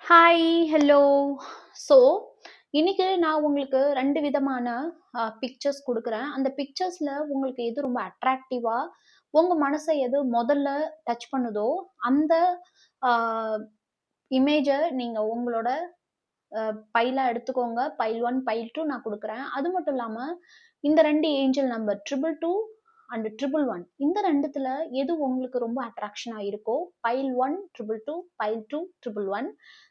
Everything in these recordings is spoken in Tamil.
Hi, hello. ஸோ, இன்னைக்கு நான் உங்களுக்கு 2 விதமான பிக்சர்ஸ் குடுக்குறேன். அந்த பிக்சர்ஸ்ல உங்களுக்கு எது ரொம்ப அட்ராக்டிவா, உங்க மனச எது முதல்ல டச் பண்ணுதோ, அந்த அ இமேஜ நீங்க உங்களோட பைலா எடுத்துக்கோங்க. பைல் 1, பைல் 2 நான் குடுக்குறேன். அது மட்டும் இல்லாம, இந்த 2 ஏஞ்சல் நம்பர் 222 அண்ட் 111 இந்த 2த்துல எது உங்களுக்கு ரொம்ப அட்ராக்ஷனா இருக்கோ, பைல் 1 222, பைல் 2 111.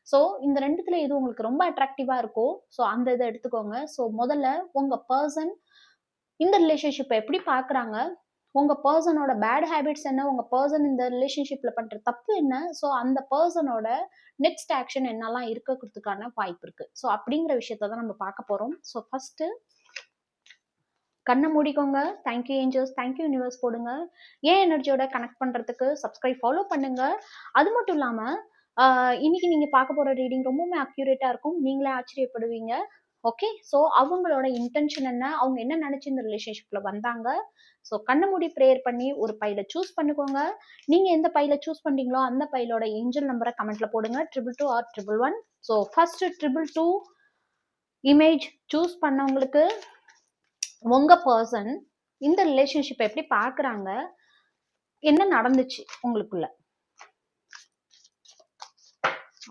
ஸோ இந்த 2த்துல எது உங்களுக்கு ரொம்ப அட்ராக்டிவா இருக்கோ, ஸோ அந்த இத எடுத்துக்கோங்க. ஸோ முதல்ல உங்க பெர்சன் இந்த ரிலேஷன்ஷிப்ப எப்படி பார்க்குறாங்க? உங்க பெர்சனோட பேட் ஹேபிட்ஸ் என்ன? உங்க பெர்சன் இந்த ரிலேஷன்ஷிப்ல பண்ற தப்பு என்ன? ஸோ அந்த பெர்சனோட நெக்ஸ்ட் ஆக்ஷன் என்னலாம் இருக்கறதுக்கான வாய்ப்பு இருக்கு. ஸோ அப்படிங்கிற விஷயத்த தான் நம்ம பார்க்க போறோம். ஸோ ஃபர்ஸ்ட்டு கண்ண மூடிக்கோங்க. Thank you angels, thank you universe போடுங்க. ஏன் எனர்ஜியோட கனெக்ட் பண்றதுக்கு சப்ஸ்கிரைப், ஃபாலோ பண்ணுங்க. அது மட்டும் இல்லாம இன்னைக்கு நீங்க பார்க்க போற ரீடிங் ரொம்பவுமே அக்யூரேட்டா இருக்கும். நீங்களே ஆச்சரியப்படுவீங்க. ஓகே. ஸோ அவங்களோட இன்டென்ஷன் என்ன? அவங்க என்ன நினைச்சு இந்த ரிலேஷன்ஷிப்ல வந்தாங்க? ஸோ கண்ண மூடி ப்ரேயர் பண்ணி ஒரு பைல சூஸ் பண்ணிக்கோங்க. நீங்க எந்த பைல சூஸ் பண்றீங்களோ அந்த பைலோட ஏஞ்சல் நம்பரை கமெண்ட்ல போடுங்க. 222 or 111. So first 222 image choose பண்ணவங்களுக்கு உங்க பர்சன் இந்த ரிலேஷன்ஷிப் எப்படி பார்க்கறாங்க? என்ன நடந்துச்சு உங்களுக்குள்ள?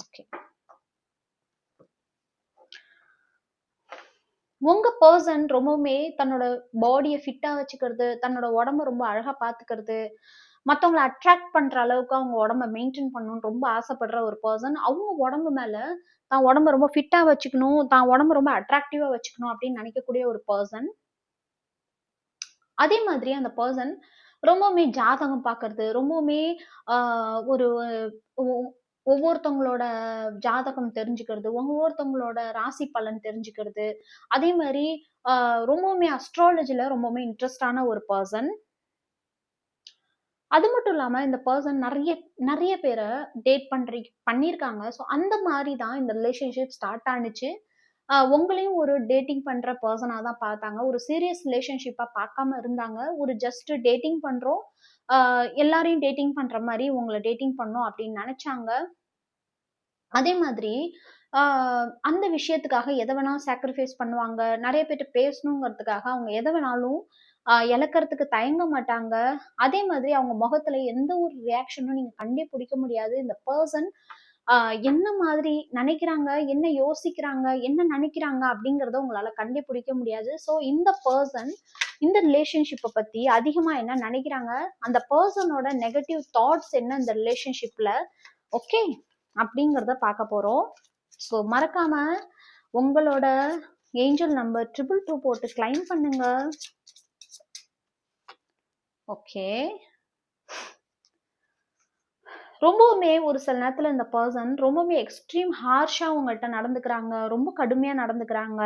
ஓகே. உங்க பர்சன் ரொம்பவுமே தன்னோட பாடிய ஃபிட்டா வச்சுக்கிறது, தன்னோட உடம்ப ரொம்ப அழகா பார்த்துக்கிறது, மத்தவங்கள அட்ராக்ட் பண்ற அளவுக்கு அவங்க உடம்ப மெயின்டெயின் பண்ணணும்னு ரொம்ப ஆசைப்படுற ஒரு பர்சன். அவங்க உடம்பு மேல தான் உடம்ப ரொம்ப ஃபிட்டா வச்சுக்கணும், தான் உடம்ப ரொம்ப அட்ராக்டிவா வச்சுக்கணும் அப்படின்னு நினைக்கக்கூடிய ஒரு பர்சன். அதே மாதிரி அந்த பர்சன் ரொம்பவுமே ஜாதகம் பார்க்கறது, ரொம்பவுமே ஒரு ஒவ்வொருத்தவங்களோட ஜாதகம் தெரிஞ்சுக்கிறது, ஒவ்வொருத்தவங்களோட ராசி பலன் தெரிஞ்சுக்கிறது, அதே மாதிரி ரொம்பவுமே அஸ்ட்ராலஜில ரொம்பவுமே இன்ட்ரெஸ்டான ஒரு பர்சன். அது மட்டும் இல்லாம இந்த பர்சன் நிறைய பேர டேட் பண்ணியிருக்காங்க. ஸோ அந்த மாதிரி தான் இந்த ரிலேஷன்ஷிப் ஸ்டார்ட் ஆனுச்சு. உங்களையும் ஒரு டேட்டிங் பண்ற பெர்சனா தான் பார்த்தாங்க. ஒரு சீரியஸ் ரிலேஷன்ஷிப்பா பார்க்காம இருந்தாங்க. ஒரு ஜஸ்ட் டேட்டிங் பண்றோம். அ எல்லாரையும் டேட்டிங் பண்ற மாரி உங்கள டேட்டிங் பண்ணணும் அப்படின்னு நெனச்சாங்க. அதே மாதிரி அ அந்த விஷயத்துக்காக எத வேணாலும் சாக்ரிஃபைஸ் பண்ணுவாங்க. நெறைய பேர்ட்ட பேசணுங்கிறதுக்காக அவங்க எத வேணாலும் இழக்கறதுக்கு தயங்க மாட்டாங்க. அதே மாதிரி அவங்க முகத்துல எந்த ஒரு ரியாக்ஷனும் நீங்க கண்டே பிடிக்க முடியாது. இந்த பெர்சன் ஆ என்ன மாதிரி நினைக்கிறாங்க, என்ன யோசிக்கிறாங்க, என்ன நினைக்கிறாங்க அப்படிங்கிறத உங்களால கண்டுபிடிக்க முடியாது. ஸோ இந்த பெர்சன் இந்த ரிலேஷன்ஷிப்ப பத்தி அதிகமா என்ன நினைக்கிறாங்க, அந்த பெர்சனோட நெகட்டிவ் தாட்ஸ் என்ன இந்த ரிலேஷன்ஷிப்ல, ஓகே அப்படிங்கிறத பார்க்க போறோம். ஸோ மறக்காம உங்களோட ஏஞ்சல் நம்பர் 222 போட்டு கிளைம் பண்ணுங்க. ஓகே. ரொம்பவுமே ஒரு சில நேரத்துல இந்த பர்சன் ரொம்பவுமே எக்ஸ்ட்ரீம் ஹார்ஷா உங்கள்ட்ட நடந்துக்கிறாங்க. ரொம்ப கடுமையா நடந்துக்கிறாங்க.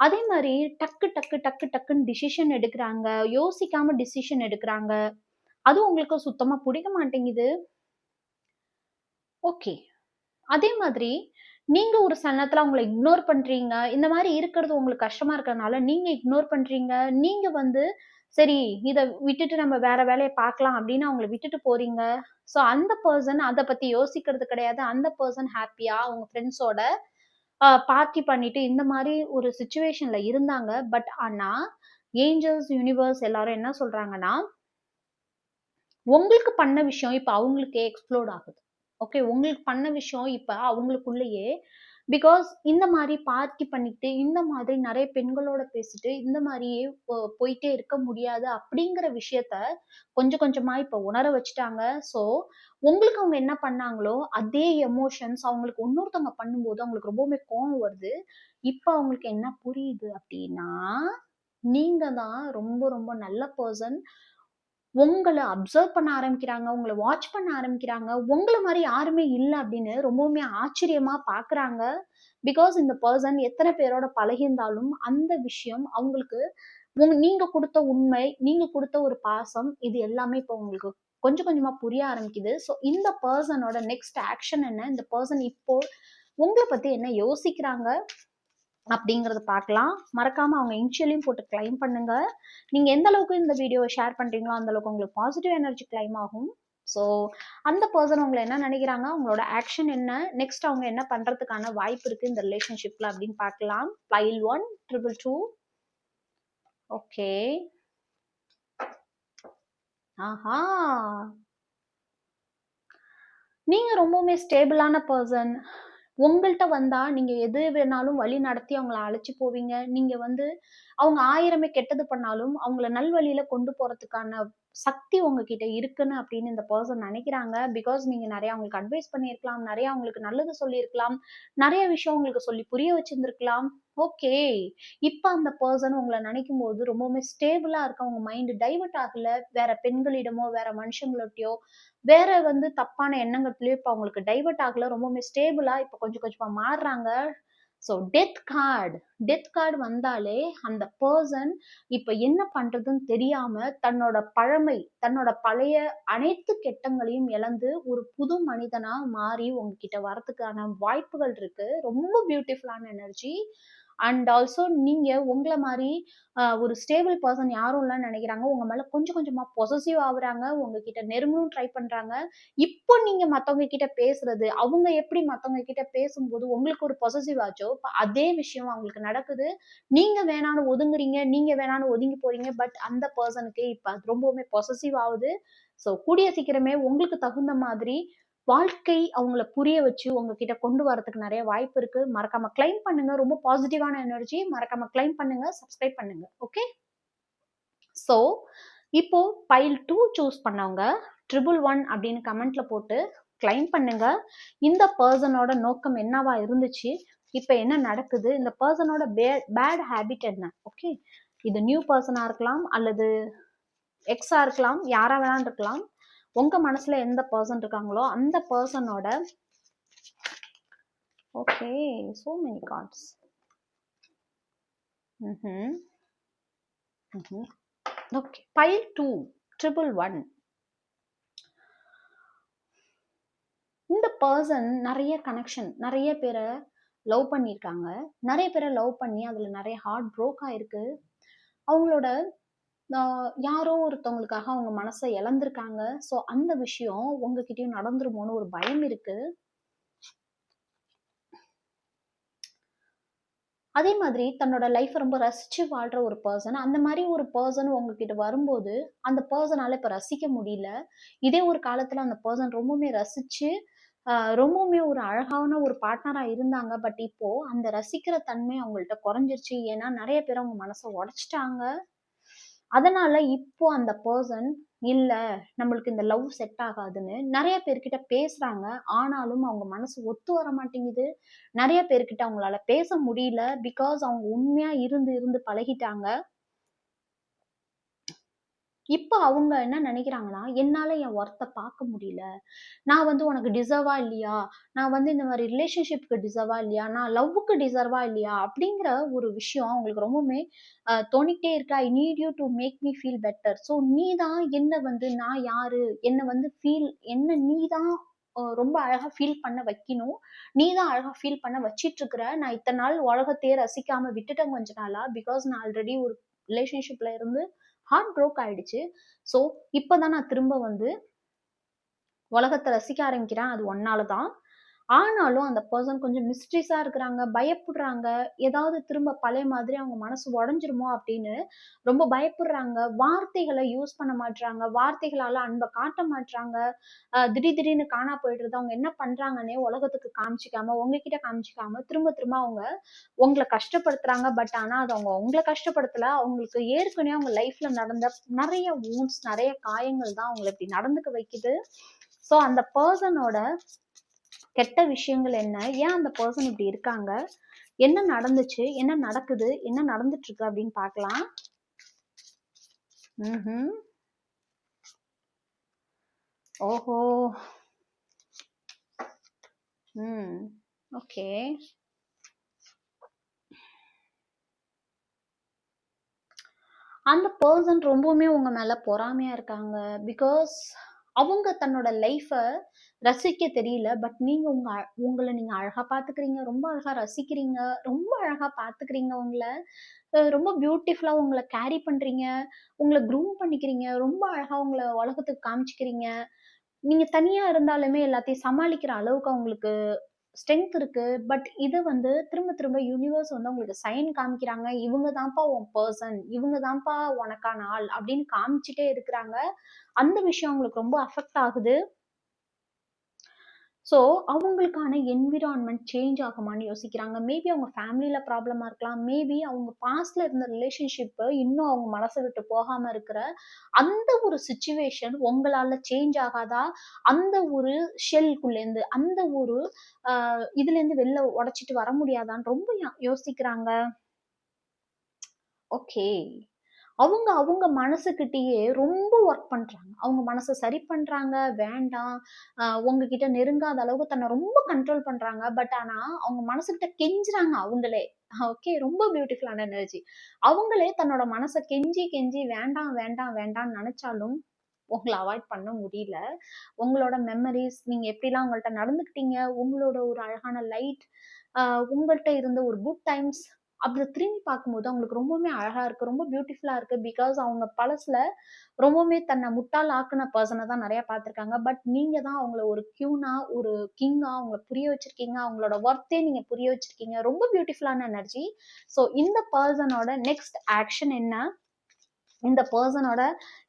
அதே மாரி டக்கு டக்கு டக்கு டக்குன்னு டிசிஷன் எடுக்குறாங்க. யோசிக்காம டிசிஷன் எடுக்குறாங்க. அது உங்களுக்கு சுத்தமா புடிக்க மாட்டேங்குது. ஓகே. அதே மாதிரி நீங்க ஒரு சில நேரத்துல அவங்கள இக்னோர் பண்றீங்க. இந்த மாரி இருக்கிறது உங்களுக்கு கஷ்டமா இருக்கறனால நீங்க இக்னோர் பண்றீங்க. நீங்க வந்து சரி இத விட்டுட்டு நம்ம வேற வேலைய பார்க்கலாம் அப்படின்னு அவங்கள விட்டுட்டு போறீங்க. ஸோ அந்த பெர்சன் அத பத்தி யோசிக்கிறது கிடையாது. அந்த பெர்சன் ஹேப்பியா அவங்க ஃப்ரெண்ட்ஸோட பார்ட்டி பண்ணிட்டு இந்த மாரி ஒரு சிச்சுவேஷன்ல இருந்தாங்க. பட் ஆனா ஏஞ்சல்ஸ், யூனிவர்ஸ் எல்லாரும் என்ன சொல்றாங்கன்னா, உங்களுக்கு பண்ண விஷயம் இப்ப அவங்களுக்கே எக்ஸ்ப்ளோட் ஆகுது. ஓகே. உங்களுக்கு பண்ண விஷயம் இப்ப அவங்களுக்குள்ளேயே பிகாஸ் இந்த மாரி பார்ட்டி பண்ணிட்டு, இந்த மாதிரி நெறைய பெண்களோட பேசிட்டு, இந்த மாரியே போயிட்டே இருக்க முடியாது அப்படிங்கிற விஷயத்த கொஞ்சம் கொஞ்சமா இப்ப உணர வச்சுட்டாங்க. ஸோ, உங்களுக்கு அவங்க என்ன பண்ணாங்களோ, அதே எமோஷன்ஸ் அவங்களுக்கு இன்னொருத்தவங்க பண்ணும்போது அவங்களுக்கு ரொம்பவுமே கோவம் வருது. இப்ப அவங்களுக்கு என்ன புரியுது அப்படின்னா, நீங்க தான் ரொம்ப ரொம்ப நல்ல பெர்சன். உங்கள அப்சர்வ் பண்ண ஆரம்பிக்கிறாங்க. உங்கள வாட்ச் பண்ண ஆரம்பிக்கிறாங்க. உங்கள மாரி யாருமே இல்ல அப்படின்னு ரொம்பவுமே ஆச்சரியமா பார்க்குறாங்க. பிகாஸ் இந்த பெர்சன் எத்தன பேரோட பழகியிருந்தாலும், அந்த விஷயம் அவங்களுக்கு நீங்க குடுத்த உண்மை, நீங்க குடுத்த ஒரு பாசம், இது எல்லாமே இப்போ உங்களுக்கு கொஞ்சம் கொஞ்சமா புரிய ஆரம்பிக்குது. ஸோ இந்த பெர்சனோட நெக்ஸ்ட் ஆக்ஷன் என்ன? இந்த பெர்சன் இப்போ உங்கள பத்தி என்ன யோசிக்கிறாங்க? அப்படிங்கிறத பார்க்கலாம். மறக்காம அவங்க இனிஷியலையும் போட்டு கிளைம் பண்ணுங்க. நீங்க எந்த அளவுக்கு இந்த வீடியோவ ஷேர் பண்றீங்களோ, அந்த அளவுக்கு உங்களுக்கு பாசிட்டிவ் எனர்ஜி கிளைம் ஆகும். ஸோ அந்த பர்சன் உங்களை என்ன நினைக்கிறாங்க, உங்களோட ஆக்ஷன் என்ன, நெக்ஸ்ட் அவங்க என்ன பண்றதுக்கான வாய்ப்பு இருக்கு இந்த ரிலேஷன்ஷிப்ல அப்படின்னு பார்க்கலாம். பைல் 1 222. ஓகே. ஆஹா, நீங்க ரொம்பவுமே ஸ்டேபிளான பர்சன். உங்கள்ட்ட வந்தா நீங்க எது வேணாலும் வழி நடத்தி அவங்கள அழைச்சு போவீங்க. நீங்க வந்து அவங்க 1000மே கெட்டது பண்ணாலும் அவங்கள நல்வழியில கொண்டு போறதுக்கான சக்தி உங்ககிட்ட இருக்குன்னு அப்படின்னு இந்த பர்சன் நினைக்கிறாங்க. பிகாஸ் நீங்க நிறைய அவங்களுக்கு அட்வைஸ் பண்ணியிருக்கலாம், நிறைய அவங்களுக்கு நல்லது சொல்லியிருக்கலாம், நிறைய விஷயம் உங்களுக்கு சொல்லி புரிய வச்சிருந்திருக்கலாம். ஓகே. இப்ப அந்த பர்சன் உங்கள நினைக்கும்போது ரொம்பவுமே ஸ்டேபிளா இருக்க, உங்க மைண்ட் டைவர்ட் ஆகல. வேற பெண்களிடமோ, வேற மனுஷங்கள்ட்டயோ, வேற வந்து தப்பான எண்ணங்கள்லயோ இப்ப அவங்களுக்கு டைவர்ட் ஆகல. ரொம்பவுமே ஸ்டேபிளா இப்ப கொஞ்சம் கொஞ்சமா மாறுறாங்க. ஸோ டெத் கார்டு வந்தாலே அந்த பர்சன் இப்ப என்ன பண்றதுன்னு தெரியாம தன்னோட பழைய அனைத்து கெட்டங்களையும் இழந்து ஒரு புது மனிதனா மாறி உங்ககிட்ட வரதுக்கான வாய்ப்புகள் இருக்கு. ரொம்ப பியூட்டிஃபுல்லான எனர்ஜி. அண்ட் ஆல்சோ நீங்க உங்கள மாரி ஒரு ஸ்டேபிள் பர்சன் யாரும் இல்லன்னு நினைக்கிறாங்க. உங்க மேல கொஞ்சம் கொஞ்சமா பொசசிவ் ஆகுறாங்க. உங்ககிட்ட நெருங்கணும்னு ட்ரை பண்றாங்க. இப்போ நீங்க மத்தவங்க கிட்ட பேசுறது, அவங்க எப்படி மத்தவங்க கிட்ட பேசும்போது உங்களுக்கு ஒரு பொசசிவ் ஆச்சோ, இப்ப அதே விஷயம் அவங்களுக்கு நடக்குது. நீங்க வேணான்னு ஒதுங்குறீங்க, நீங்க வேணான்னு ஒதுங்கி போறீங்க. பட் அந்த பர்சனுக்கு இப்ப அது ரொம்பவுமே பொசசிவ் ஆகுது. ஸோ கூடிய சீக்கிரமே உங்களுக்கு தகுந்த மாதிரி வாழ்க்கை அவங்கள புரிய வச்சு உங்ககிட்ட கொண்டு வரதுக்கு நிறைய வாய்ப்பு இருக்கு. மறக்காம கிளைம் பண்ணுங்க. ரொம்ப பாசிட்டிவான எனர்ஜி. மறக்காம கிளைம் பண்ணுங்க, சப்ஸ்கிரைப் பண்ணுங்க. ஓகே. ஸோ இப்போ பைல் 2 சூஸ் பண்ணவங்க 111 அப்படின்னு கமெண்ட்ல போட்டு கிளைம் பண்ணுங்க. இந்த பர்சனோட நோக்கம் என்னவா இருந்துச்சு, இப்ப என்ன நடக்குது, இந்த பர்சனோட பேட் ஹேபிட் என்ன. ஓகே. இது நியூ பர்சனா இருக்கலாம், அல்லது எக்ஸா இருக்கலாம், யாரா வேணாலும் இருக்கலாம். உங்க மனசுல எந்த பர்சன் இருக்காங்களோ அந்த பர்சனோட okay. so many cards. Okay. File 2 111. இந்த பர்சன் நிறைய கனெக்ஷன், நிறைய பேரை லவ் பண்ணியிருக்காங்க. நிறைய பேரை லவ் பண்ணி அதுல நிறைய ஹார்ட் ப்ரோக் ஆயிருக்கு. அவங்களோட யாரோ ஒருத்தவங்களுக்காக அவங்க மனசை இழந்திருக்காங்க. ஸோ அந்த விஷயம் உங்ககிட்டயும் நடந்துருமோன்னு ஒரு பயம் இருக்கு. அதே மாதிரி தன்னோட லைஃப் ரொம்ப ரசிச்சு வாழ்ற ஒரு பர்சன், அந்த மாதிரி ஒரு பர்சன் உங்ககிட்ட வரும்போது அந்த பர்சனால இப்ப ரசிக்க முடியல. இதே ஒரு காலத்துல அந்த பர்சன் ரொம்பவுமே ரசிச்சு ரொம்பவுமே ஒரு அழகான ஒரு பார்ட்னரா இருந்தாங்க. பட் இப்போ அந்த ரசிக்கிற தன்மை அவங்கள்ட்ட குறைஞ்சிருச்சு. ஏன்னா நிறைய பேர் அவங்க மனசை உடைச்சிட்டாங்க. அதனால இப்போ அந்த பர்சன் இல்ல, நம்மளுக்கு இந்த லவ் செட் ஆகாதுன்னு நிறைய பேர்கிட்ட பேசுறாங்க. ஆனாலும் அவங்க மனசு ஒத்து வர மாட்டேங்குது. நிறைய பேர்கிட்ட அவங்களால பேச முடியல. பிகாஸ் அவங்க உண்மையா இருந்து இருந்து பழகிட்டாங்க. இப்ப அவங்க என்ன நினைக்கிறாங்கன்னா, என்னால என் ஒர்த்த பார்க்க முடியல. நான் வந்து உனக்கு டிசர்வா இல்லையா? நான் வந்து இந்த மாதிரி ரிலேஷன்ஷிப்க்கு டிசர்வா இல்லையா? நான் லவ்வுக்கு டிசர்வா இல்லையா? அப்படிங்கிற ஒரு விஷயம் அவங்களுக்கு ரொம்பவுமே தோணிக்கிட்டே இருக்கு. I need you to make me feel better. So நீ தான் என்ன வந்து நான் யாரு? என்ன வந்து நீ தான் ரொம்ப அழகா ஃபீல் பண்ண வைக்கணும். நீ தான் அழகா ஃபீல் பண்ண வச்சிட்டு இருக்கிற. நான் இத்தனை நாள் உலகத்தையே ரசிக்காம விட்டுட்டேன் கொஞ்ச நாளா. பிகாஸ் நான் ஆல்ரெடி ஒரு ரிலேஷன்ஷிப்ல இருந்து ஹார்ட் ப்ரோக் ஆயிடுச்சு. ஸோ இப்பதான் நான் திரும்ப வந்து உலகத்தை ரசிக்க ஆரம்பிக்கிறேன். அது ஒன்னால தான். ஆனாலும் அந்த பர்சன் கொஞ்சம் மிஸ்ட்ரீஸா இருக்கிறாங்க, பயப்படுறாங்க. ஏதாவது திரும்ப பழைய மாதிரி அவங்க மனசு உடைஞ்சிருமோ அப்படின்னு ரொம்ப பயப்படுறாங்க. வார்த்தைகளை யூஸ் பண்ண மாட்றாங்க. வார்த்தைகளால அன்பை காட்ட மாட்றாங்க. திடீர்னு காணா போயிடுறது. அவங்க என்ன பண்றாங்கன்னே உலகத்துக்கு காமிச்சிக்காம, உங்ககிட்ட காமிச்சிக்காம திரும்ப திரும்ப அவங்க உங்களை கஷ்டப்படுத்துறாங்க. பட் ஆனா அது அவங்க உங்களை கஷ்டப்படுத்தல. அவங்களுக்கு ஏற்கனவே அவங்க லைஃப்ல நடந்த நிறைய wounds, நிறைய காயங்கள் தான் அவங்களை இப்படி நடந்துக்க வைக்குது. ஸோ அந்த பர்சனோட கெட்ட விஷயங்கள் என்ன, ஏன் அந்த பர்சன் இப்படி இருக்காங்க, என்ன நடந்துச்சு, என்ன நடக்குது, என்ன நடந்துட்டு இருக்கு அப்படின்னு பார்க்கலாம். ஓஹோ. ஓகே. அந்த பர்சன் ரொம்பவுமே உங்க மேல பொறாமையா இருக்காங்க. பிகாஸ் அவங்க தன்னோட லைஃப ரசிக்க தெரியல. பட் நீங்க உங்களை நீங்க அழகா பாத்துக்கிறீங்க, ரொம்ப அழகா ரசிக்கிறீங்க, ரொம்ப அழகா பாத்துக்கிறீங்க. உங்களை ரொம்ப பியூட்டிஃபுல்லா உங்களை கேரி பண்றீங்க, உங்களை க்ரூம் பண்ணிக்கிறீங்க, ரொம்ப அழகா உங்களை உலகத்துக்கு காமிச்சிக்கிறீங்க. நீங்க தனியா இருந்தாலுமே எல்லாத்தையும் சமாளிக்கிற அளவுக்கு அவங்களுக்கு ஸ்ட்ரென்த் இருக்கு. பட் இது வந்து திரும்ப திரும்ப யூனிவர்ஸ் வந்து உங்களுக்கு சைன் காமிக்கிறாங்க. இவங்க தான்ப்பா உன் பெர்சன். இவங்க தான்ப்பா உனக்கான ஆள் அப்படின்னு காமிச்சுட்டே இருக்கிறாங்க. அந்த விஷயம் அவங்களுக்கு ரொம்ப அஃபெக்ட் ஆகுது. ஸோ அவங்களுக்கான என்விரான்மெண்ட் சேஞ்ச் ஆகுமான்னு யோசிக்கிறாங்க. மேபி அவங்க ஃபேமிலியில ப்ராப்ளமா இருக்கலாம். மேபி அவங்க பாஸ்ட்ல இருந்த ரிலேஷன்ஷிப் இன்னும் அவங்க மனசை விட்டு போகாம இருக்கிற அந்த ஒரு சிச்சுவேஷன் உங்களால சேஞ்ச் ஆகாதா? அந்த ஒரு ஷெல்குள்ளேருந்து, அந்த ஒரு இதுலேருந்து வெளில உடைச்சிட்டு வர முடியாதான்னு ரொம்ப யோசிக்கிறாங்க. ஓகே. அவங்க அவங்க மனசுகிட்டயே ரொம்ப ஒர்க் பண்றாங்க. அவங்க மனச சரி பண்றாங்க. வேண்டாம், உங்ககிட்ட நெருங்காத அளவுக்கு தன்னை ரொம்ப கண்ட்ரோல் பண்றாங்க. பட் ஆனா, அவங்க மனசுகிட்ட கெஞ்சுறாங்க அவங்களே. ஓகே. ரொம்ப பியூட்டிஃபுல்லான எனர்ஜி. அவங்களே தன்னோட மனச கெஞ்சி கெஞ்சி வேண்டாம், வேண்டாம், வேண்டாம்ன்னு நெனச்சாலும், உங்கள அவாய்ட் பண்ண முடியல. உங்களோட மெமரீஸ், நீங்க எப்படிலாம் அவங்கள்ட்ட நடந்துக்கிட்டீங்க, உங்களோட ஒரு அழகான லைட், அ உங்கள்ட்ட இருந்த ஒரு குட் டைம்ஸ், அத திரும்பி பார்க்கும்போது அவங்களுக்கு ரொம்பவுமே அழகா இருக்கு. ரொம்ப பியூட்டிஃபுல்லா இருக்கு. பிகாஸ் அவங்க பழசுல ரொம்பவுமே தன்னை முட்டாள் ஆக்குன பெர்சன தான் நெறைய பார்த்துருக்காங்க. பட் நீங்க தான் அவங்கள ஒரு கியூனா, ஒரு கிங்கா அவங்கள புரிய வச்சிருக்கீங்க. அவங்களோட வொர்த்தே நீங்க புரிய வச்சிருக்கீங்க. ரொம்ப பியூட்டிஃபுல்லான எனர்ஜி. ஸோ இந்த பெர்சனோட நெக்ஸ்ட் ஆக்ஷன் என்ன? இந்த பெர்சனோட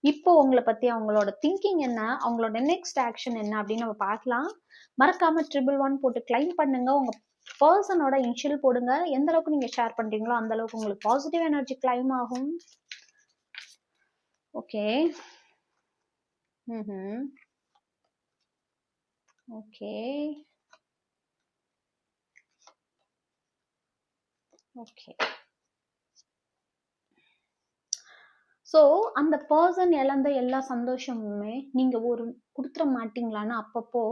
இப்போ உங்கள பத்தி அவங்களோட திங்கிங் என்ன? அவங்களோட நெக்ஸ்ட் ஆக்ஷன் என்ன? அப்படின்னு நம்ம பார்க்கலாம். மறக்காம 111 போட்டு கிளைம் பண்ணுங்க. உங்க பெர்சனோட இனிஷியல் போடுங்க. எந்த அளவுக்கு நீங்க ஷேர் பண்றீங்களோ அந்த அளவுக்கு உங்களுக்கு பாசிட்டிவ் எனர்ஜி கிளைம் ஆகும். ஓகே. ஓகே. ஓகே. ஸோ அந்த பெர்சன் இழந்த எல்லா சந்தோஷமுமே நீங்க ஒரு குடுத்துற மாட்டீங்களான்னு அப்பப்போ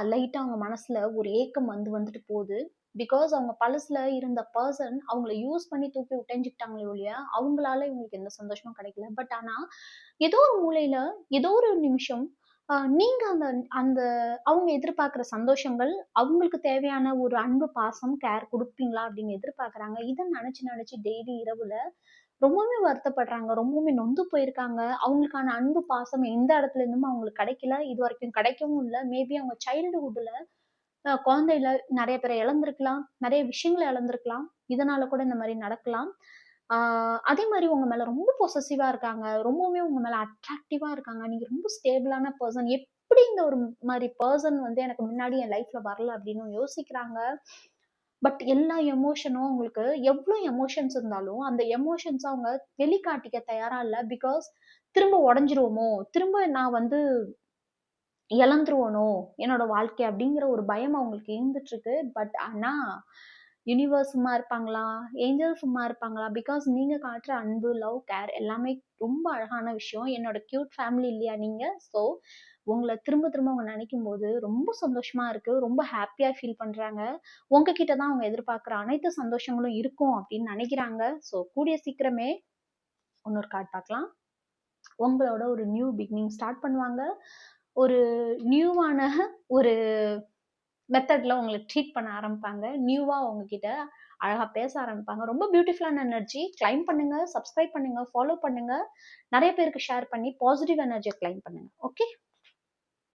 லைட்டா அவங்க மனசுல ஒரு ஏக்கம் வந்துட்டு போகுது. பிகாஸ் அவங்க பழசுல இருந்த பெர்சன் அவங்கள யூஸ் பண்ணி தூக்கி விட்டெஞ்சுக்கிட்டாங்களே ஒழிய, அவங்களால இவங்களுக்கு எந்த சந்தோஷமும் கிடைக்கல. பட் ஆனா, ஏதோ ஒரு மூலையில, ஏதோ ஒரு நிமிஷம் நீங்க அந்த அந்த அவங்க எதிர்பார்க்கிற சந்தோஷங்கள், அவங்களுக்கு தேவையான ஒரு அன்பு, பாசம், கேர் குடுப்பீங்களா அப்படின்னு எதிர்பார்க்குறாங்க. இத நெனச்சு நெனச்சு டெய்லி இரவுல ரொம்பவுமே வருத்தப்படுறாங்க. ரொம்பவுமே நொந்து போயிருக்காங்க. அவங்களுக்கான அன்பு, பாசம் எந்த இடத்துல இருந்தும் அவங்களுக்கு கிடைக்கல. இதுவரைக்கும் கிடைக்கவும் இல்ல. மேபி அவங்க சைல்ட்ஹுட்ல குழந்தையில நெறைய பேர இழந்திருக்கலாம். நெறைய விஷயங்கள இழந்திருக்கலாம். இதனால கூட இந்த மாரி நடக்கலாம். ஆ அதே மாரி உங்க மேல ரொம்ப பொசெசிவா இருக்காங்க. ரொம்பவுமே உங்க மேல அட்ராக்டிவா இருக்காங்க. நீங்க ரொம்ப ஸ்டேபிளான பெர்சன். எப்படி இந்த ஒரு மாரி பெர்சன் வந்து எனக்கு முன்னாடி என் லைஃப்ல வரல அப்படின்னு யோசிக்கிறாங்க. பட் எல்லா எமோஷனும் அவங்களுக்கு எவ்ளோ எமோஷன்ஸ் இருந்தாலும், அந்த எமோஷன்ஸ அவங்க வெளிக்காட்டிக்க தயாரா இல்ல. பிகாஸ் திரும்ப உடைஞ்சிருவோமோ! திரும்ப நான் வந்து இழந்துருவனோ! என்னோட வாழ்க்கை அப்படிங்கிற ஒரு பயம் அவங்களுக்கு இருந்துட்டு இருக்கு. பட் ஆனா, யுனிவர்ஸ் சும்மா இருப்பாங்களா? ஏஞ்சல்ஸ் சும்மா இருப்பாங்களா? பிகாஸ் நீங்க காட்டுற அன்பு, லவ், கேர் எல்லாமே ரொம்ப அழகான விஷயம். என்னோட கியூட் ஃபேமிலி இல்லையா நீங்க? ஸோ, உங்கள திரும்ப திரும்ப அவங்க நினைக்கும்போது ரொம்ப சந்தோஷமா இருக்கு. ரொம்ப ஹேப்பியா ஃபீல் பண்றாங்க. உங்ககிட்ட தான் அவங்க எதிர்பார்க்குற அனைத்து சந்தோஷங்களும் இருக்கும் அப்படின்னு நினைக்கிறாங்க. ஸோ, கூடிய சீக்கிரமே இன்னொரு கார்ட் பார்க்கலாம். உங்களோட ஒரு நியூ பிகினிங் ஸ்டார்ட் பண்ணுவாங்க. ஒரு நியூவான ஒரு மெத்தட்ல உங்கள ட்ரீட் பண்ண ஆரம்பிப்பாங்க. நியூவா உங்ககிட்ட அழகா பேச ஆரம்பிப்பாங்க. ரொம்ப பியூட்டிஃபுல்லான எனர்ஜி. கிளைம் பண்ணுங்க, சப்ஸ்கிரைப் பண்ணுங்க, ஃபாலோ பண்ணுங்க. நெறைய பேருக்கு ஷேர் பண்ணி பாசிட்டிவ் எனர்ஜிய கிளைம் பண்ணுங்க. ஓகே.